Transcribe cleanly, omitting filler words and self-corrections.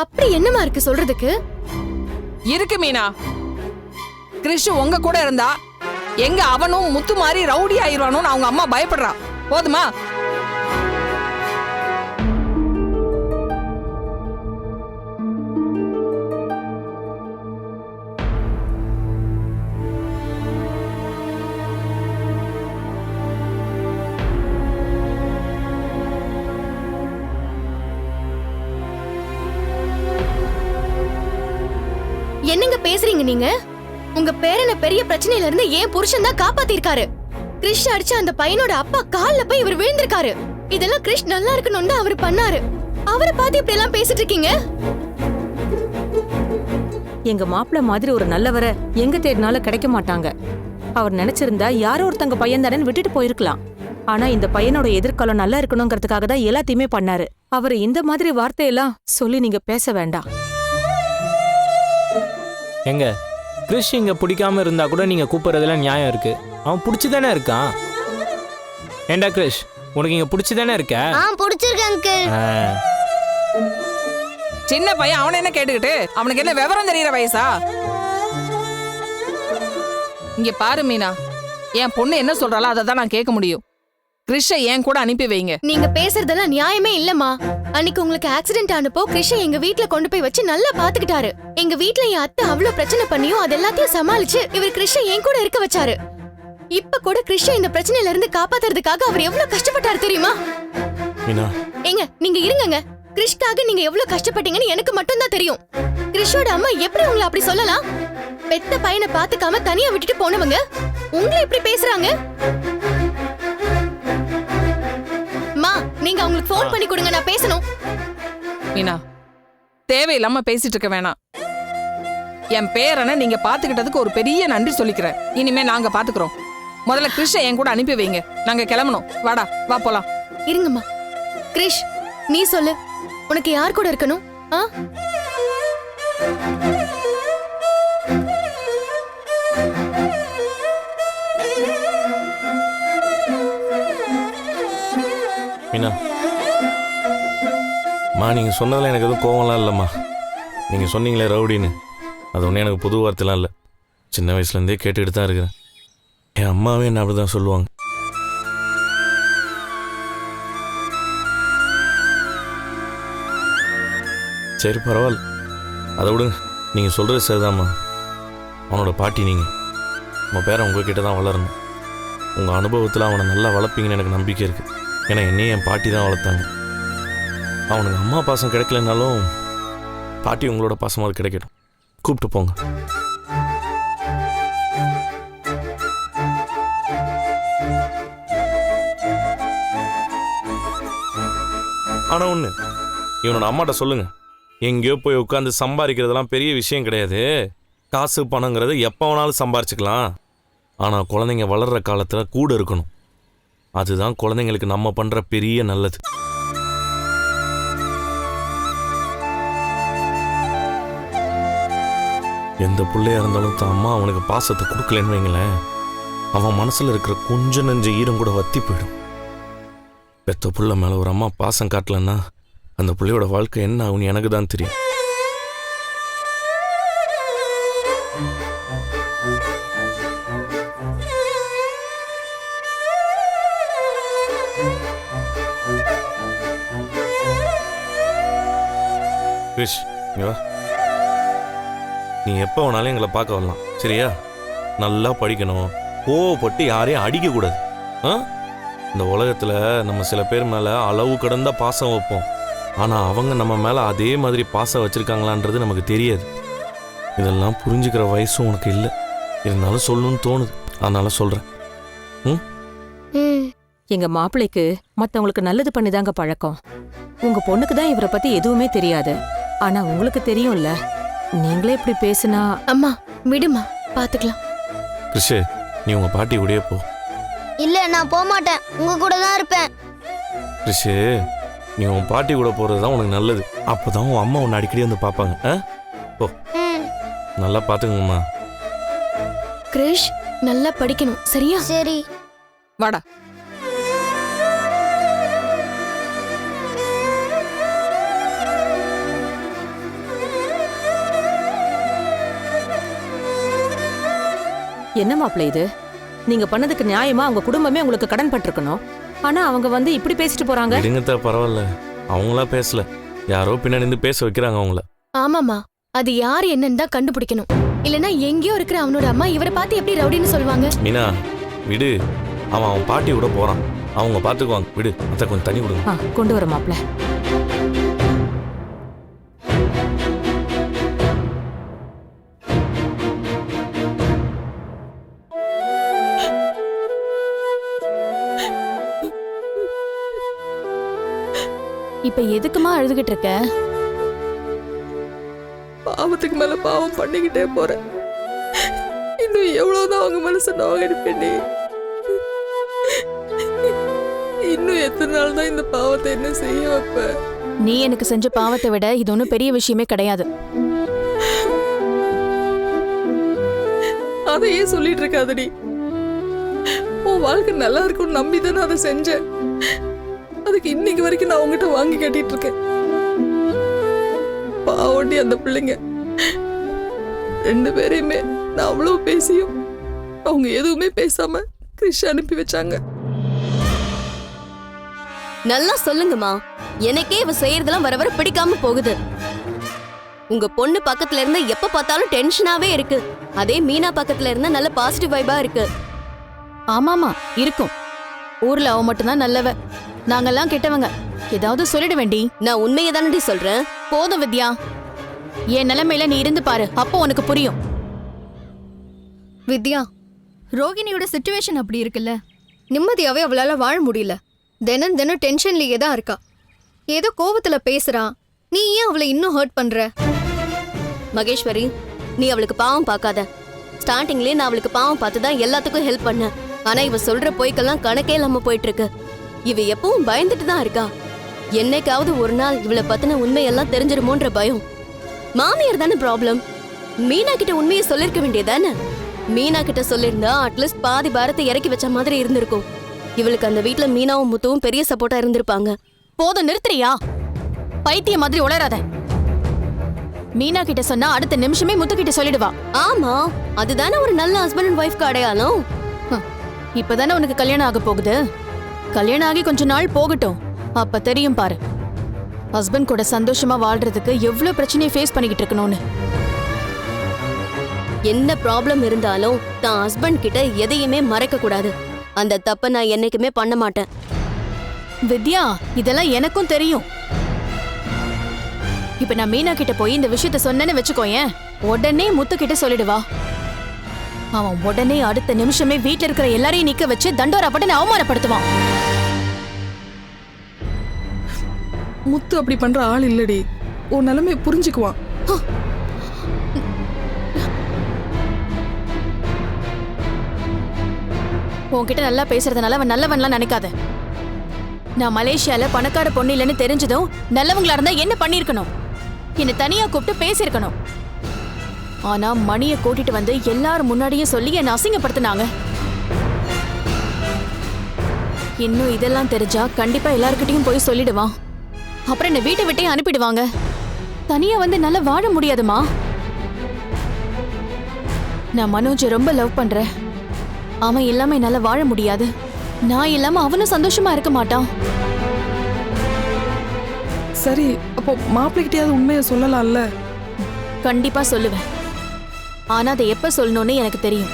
அப்படி என்னமா இருக்கு சொல்றதுக்கு? இருக்கு மீனா. கிறிஷ் உங்க கூட இருந்தா எங்க அவனும் முத்து மாதிரி ரவுடி ஆயிடுவானு அவங்க அம்மா பயப்படுறா. போதுமா? என்னங்க பேசுறீங்க நீங்க? உங்க பேரனை பெரிய பிரச்சனையில இருந்து ஏன் புருஷன் தான் காப்பாத்திருக்காரு. கிறிஷ் அடிச்ச அந்த பையனோட அப்பா கால்ல போய் இவர் விழுந்திருக்காரு. இதெல்லாம் கிறிஷ் நல்லா இருக்கணும்னு அவர் பண்ணாரு. அவரை பார்த்து இப்படி எல்லாம் பேசிட்டு இருக்கீங்க? எங்க மாப்பிள்ள மாதிரி ஒரு நல்லவரை எங்க தேடினாலும் கிடைக்க மாட்டாங்க. அவர் நினைச்சிருந்தா யாரோ ஒருத்தங்க பையன் தானே விட்டுட்டு போயிருக்கலாம். ஆனா இந்த பையனோட எதிர்காலம் நல்லா இருக்கணுங்கிறதுக்காக தான் எல்லாத்தையுமே பண்ணாரு. அவர் இந்த மாதிரி வார்த்தையெல்லாம் சொல்லி நீங்க பேச வேண்டாம். எங்க கிறிஷ் இங்க பிடிக்காம இருந்தா கூட நீங்க கூப்பிடுறதுல நியாயம் இருக்கு. அவன் பிடிச்சுதானே இருக்கான். ஏண்டா கிறிஷ், உனக்கு இங்க பிடிச்சுதானே இருக்க? பிடிச்சிருக்கு அங்கிள். சின்ன பையன் அவனை என்ன கேட்டுக்கிட்டு? அவனுக்கு என்ன விவரம் தெரியற வயசா? இங்க பாரு மீனா, என் பொண்ணு என்ன சொல்றாளோ அதை தான் நான் கேட்க முடியும். கிறிஷை என் கூட அனுப்பி வைங்க. நீங்க பேசுறதெல்லாம் நியாயமே இல்லம்மா. அன்னைக்கு உங்களுக்கு ஆக்சிடென்ட் ஆனப்போ கிறிஷை எங்க வீட்ல கொண்டு போய் வச்சு நல்லா பாத்துக்கிட்டாரு. எங்க வீட்ல என் அத்தை அவ்வளவு பிரச்சனை பண்ணியும் அது எல்லாத்தையும் சமாளிச்சு இவர் கிறிஷை என் கூட இருக்க வச்சாரு. இப்ப கூட கிறிஷை இந்த பிரச்சனையில இருந்து காப்பாத்துறதுக்காக அவர் எவ்வளவு கஷ்டப்பட்டாரு தெரியுமா? ஏங்க நீங்க இருங்கங்க. கிறிஷ்காக நீங்க எவ்வளவு கஷ்டப்பட்டீங்கன்னு எனக்கு மட்டும் தான் தெரியும். கிறிஷோட அம்மா எப்படி உங்களை அப்படி சொல்லலாம்? பெத்த பையனை பாத்துக்காம தனியா விட்டுட்டு போனவங்க உங்களை எப்படி பேசுறாங்க? மா, நீங்க அவங்களுக்கு போன் பண்ணி கொடுங்க, நான் பேசணும். மீனா, தேவையில்லாம பேசிட்டு இருக்க வேணாம். என் பேரனை நீங்க பாத்துக்கிட்டதுக்கு ஒரு பெரிய நன்றி சொல்லிக்கிறேன். இனிமே நாங்க பாத்துக்கிறோம். முதல்ல கிறிஷை என் கூட அனுப்பி வைங்க. நாங்க கிளம்பணும். வாடா, வா போலாம். இருங்கம்மா. கிறிஷ், நீ சொல்லு, உனக்கு யார் கூட இருக்கணும்? மீனா, நீங்க சொன்னதில் எனக்கு எதுவும் கோவம்லாம் இல்லைம்மா. நீங்க சொன்னீங்களே ரவுடின்னு, அது ஒன்றும் எனக்கு புது வார்த்தைலாம் இல்லை. சின்ன வயசுலேருந்தே கேட்டுக்கிட்டு தான் இருக்கிறேன். என் அம்மாவே என்ன அப்படி தான் சொல்லுவாங்க. சரி பரவாயில்ல, அதை விடுங்க. நீங்கள் சொல்கிறது சரிதாம்மா. அவனோட பாட்டி நீங்கள். உங்கள் பேரை உங்ககிட்ட தான் வளரணும். உங்கள் அனுபவத்தில் அவனை நல்லா வளர்ப்பீங்கன்னு எனக்கு நம்பிக்கை இருக்குது. ஏன்னா என்னையும் என் பாட்டி தான் வளர்த்தாங்க. அவனுக்கு அம்மா பாசம் கிடைக்கலனாலும் பாட்டி உங்களோட பாசமாக கிடைக்கட்டும். கூப்பிட்டு போங்க. ஆனால் ஒன்று, இவனோட அம்மாட்ட சொல்லுங்க, எங்கேயோ போய் உட்காந்து சம்பாதிக்கிறதெல்லாம் பெரிய விஷயம் கிடையாது. காசு பணங்கிறது எப்போ வேணாலும் சம்பாரிச்சுக்கலாம். ஆனால் குழந்தைங்க வளர்கிற காலத்தில் கூட இருக்கணும். அதுதான் குழந்தைங்களுக்கு நம்ம பண்ணுற பெரிய நல்லது. எந்த பிள்ளையா இருந்தாலும் தான் அம்மா அவனுக்கு பாசத்தை கொடுக்கலன்னு வைங்களேன், அவன் மனசில் இருக்கிற கொஞ்சம் நெஞ்ச ஈரம் கூட வத்தி போயிடும். பெத்த புள்ள மேலே ஒரு அம்மா பாசம் காட்டலன்னா அந்த பிள்ளையோட வாழ்க்கை என்ன ஆகுன்னு எனக்கு தான் தெரியும். கிரிஷ், இங்க வா. நீ எப்போ வேணாலும் எங்களை பார்க்க வரலாம், சரியா? நல்லா படிக்கணும். கோவப்பட்டு யாரையும் அடிக்கக்கூடாது. இந்த உலகத்தில் நம்ம சில பேர் மேலே அளவு கடந்த பாசம் வைப்போம். ஆனால் அவங்க நம்ம மேலே அதே மாதிரி பாசம் வச்சுருக்காங்களான்றது நமக்கு தெரியாது. இதெல்லாம் புரிஞ்சுக்கிற வயசும் உனக்கு இல்லை. இருந்தாலும் சொல்லணும்னு தோணுது, அதனால சொல்கிறேன். எங்க மாப்பிள்ளைக்கு மத்தவங்களுக்கு நல்லது பண்ணிதாங்க பழக்கம். உங்க பொண்ணுக்கு தான் இவரை பத்தி எதுவுமே தெரியாது. ஆனா உங்களுக்கு தெரியும்ல. நீங்களே இப்படி பேசுனா. அம்மா விடுமா, பாத்துக்கலாம். கிறிஷ், நீ உங்க பாட்டி கூடயே போ. இல்ல, நான் போக மாட்டேன், உங்க கூட தான் இருப்பேன். கிறிஷ், நீ உன் பாட்டி கூட போறது தான் உனக்கு நல்லது. அப்போதான் உன் அம்மா உன்னை அடிக்கடி வந்து பார்ப்பாங்க. போ, நல்லா பாத்துக்கங்கம்மா. கிரிஷ், நல்லா படிக்கணும், சரியா? சரி. வாடா. என்ன மாப்பிள்ள இது? நீங்க பண்ணதுக்கு நியாயமா அவங்க குடும்பமே உங்களுக்கு கடன் பட்டிருக்கணும். ஆனா அவங்க வந்து இப்படி பேசிட்டு போறாங்க. விடுங்கத்தா, பரவாயில்ல. அவங்களா பேசல, யாரோ பின்னாடி இருந்து பேச வைக்கிறாங்க அவங்கள. ஆமாமா, அது யார் என்னன்னு தான் கண்டுபிடிக்கணும். இல்லனா எங்கேயோ இருக்கிற அவனோட அம்மா இவரை பார்த்து எப்படி ரவுடின்னு சொல்லுவாங்க? மீனா விடு, அவன் பாட்டி விட போறான், அவங்க பாத்துக்குவாங்க. விடு அத்தை, கொஞ்சம் தண்ணி கொடுங்க. கொண்டு வர மாப்பிள்ள. இப்ப எதுக்குமா அழுதுகிட்டு இருக்க? பாவத்துக்கு மேல பாவம் பண்ணிக்கிட்டே போறேன். இன்னும் எவ்வளவுதான் அவங்க மனசை நோகடிப்பேனே. இன்னும் எத்தனை நாள் தான் இந்த பாவத்தை என்ன செய்ய வைப்ப? நீ எனக்கு செஞ்ச பாவத்தை விட இது ஒன்றும் பெரிய விஷயமே கிடையாது. அதையே சொல்லிட்டு இருக்காதடி. உன் வாழ்க்கை நல்லா இருக்கும்னு நம்பி தானே அதை செஞ்சேன். அதுக்கு இன்னைக்கு வரைக்கும் நான் உங்ககிட்ட வாங்கி கட்டிட்டு இருக்கேன். பாவண்டி அந்த பிள்ளைங்க 2 பேரையுமே நான் அவ்வளவு பேசியும் அவங்க எதுவுமே பேசாம கிறிஷ் அனுப்பி வச்சாங்க. நல்லா சொல்லுங்கம்மா. எனக்கே இவ செய்யறதெல்லாம் வர வர பிடிக்காம போகுது. உங்க பொண்ணு பக்கத்துல இருந்தா எப்ப பார்த்தாலும் டென்ஷனாவே இருக்கு. அதே மீனா பக்கத்துல இருந்தா நல்ல பாசிட்டிவ் வைபா இருக்கு. ஆமாமா இருக்கும். ஊர்ல அவ மட்டும்தான் நல்லவ, நாங்கெல்லாம் கெட்டவங்க. ஏதாவது சொல்லிட வேண்டி. நான் உண்மையை தானடி சொல்றேன். போதும் வித்யா, என் நிலைமையில நீ இருந்து பாரு, அப்போ உனக்கு புரியும். வித்யா, ரோகிணியோட சிச்சுவேஷன் அப்படி இருக்குல்ல, நிம்மதியாவே அவளால வாழ முடியல. தினம் தினம் டென்ஷன்லயே தான் இருக்கா. ஏதோ கோவத்துல பேசுறா. நீ ஏன் அவளை இன்னும் ஹர்ட் பண்ற? மகேஸ்வரி, நீ அவளுக்கு பாவம் பார்க்காத. ஸ்டார்டிங்லயே நான் அவளுக்கு பாவம் பார்த்து தான் எல்லாத்துக்கும் ஹெல்ப் பண்ணேன். ஆனா இவ சொல்ற பொய்க்கெல்லாம் கணக்கே இல்லாம போயிட்டு இருக்கு. இவ எப்பவும் பயந்துட்டு தான் இருக்கா. என்னைக்காவது ஒரு நாள் இவளை பத்தின உண்மையெல்லாம் தெரிஞ்சிருமோன்ற பயம். மாமியார் தானே ப்ராப்ளம். மீனா கிட்ட உண்மையை சொல்லிருக்க வேண்டியதானே. மீனா கிட்ட சொல்லிருந்தா அட்லீஸ்ட் பாதி பாரத்தை இறக்கி வச்ச மாதிரி இருந்திருக்கும். இவளுக்கு அந்த வீட்டுல மீனாவும் முத்துவும் பெரிய சப்போர்ட்டா இருந்திருப்பாங்க. போதும், நிறுத்துறியா? பைத்திய மாதிரி உளராத. மீனா கிட்ட சொன்னா அடுத்த நிமிஷமே முத்து கிட்ட சொல்லிடுவா. ஆமா, அதுதானே ஒரு நல்ல ஹஸ்பண்ட் அண்ட் ஒய்ஃப்க்கு அடையாளம். இப்பதானே உனக்கு கல்யாணம் ஆக போகுது. கல்யாணம் ஆகி கொஞ்ச நாள் போகட்டும், அப்ப தெரியும் பாரு. ஹஸ்பண்ட் கூட சந்தோஷமா வாழ்றதுக்கு எவ்வளவு பிரச்சனையை ஃபேஸ் பண்ணிக்கிட்டு இருக்கணும்னு. என்ன ப்ராப்ளம் இருந்தாலும் தான் ஹஸ்பண்ட் கிட்ட எதையுமே மறைக்க கூடாது. அந்த தப்ப நான் என்னைக்குமே பண்ண மாட்டேன். வித்யா, இதெல்லாம் எனக்கும் தெரியும். இப்ப நான் மீனா கிட்ட போய் இந்த விஷயத்த சொன்னேன்னு வச்சுக்கோயேன், உடனே முத்து கிட்ட சொல்லிடுவா. அவன் உடனே அடுத்த நிமிஷமே வீட்டுல இருக்கிற எல்லாரையும் நிக்க வச்சு தண்டோராப்பட்டு அவமானப்படுத்துவான். முத்து அப்படி பண்ற ஆள் இல்லடி. உன் நிலைமையை புரிஞ்சுக்குவான். உன்கிட்ட நல்லா பேசுறதுனால அவன் நல்லவன்லாம் நினைக்காத. நான் மலேசியால பணக்கார பொண்ணு இல்லைன்னு தெரிஞ்சதும் நல்லவங்களா இருந்தா என்ன பண்ணிருக்கணும்? என்னை தனியா கூப்பிட்டு பேசியிருக்கணும். ஆனா மணிய கூட்டிட்டு வந்து எல்லாரும் முன்னாடியே சொல்லி என்னை அசிங்கப்படுத்தினாங்க. இன்னும் இதெல்லாம் தெரிஞ்சா கண்டிப்பா எல்லார்கிட்டயும் போய் சொல்லிடுவான். அப்புறம் என்ன வீட்டை விட்டே அனுப்பிடுவாங்க. தனியா வந்து நல்லா வாழ முடியாதுமா. நான் மனோஜை ரொம்ப லவ் பண்றேன். அவன் இல்லாம என்னால வாழ முடியாது. நான் இல்லாம அவனும் சந்தோஷமா இருக்க மாட்டான். சரி, அப்போ மாப்பிள்ளைகிட்டயாவது உண்மையை சொல்லலாம்ல? கண்டிப்பா சொல்லுவேன். ஆனா அதை எப்ப சொல்லணும்னு எனக்கு தெரியும்.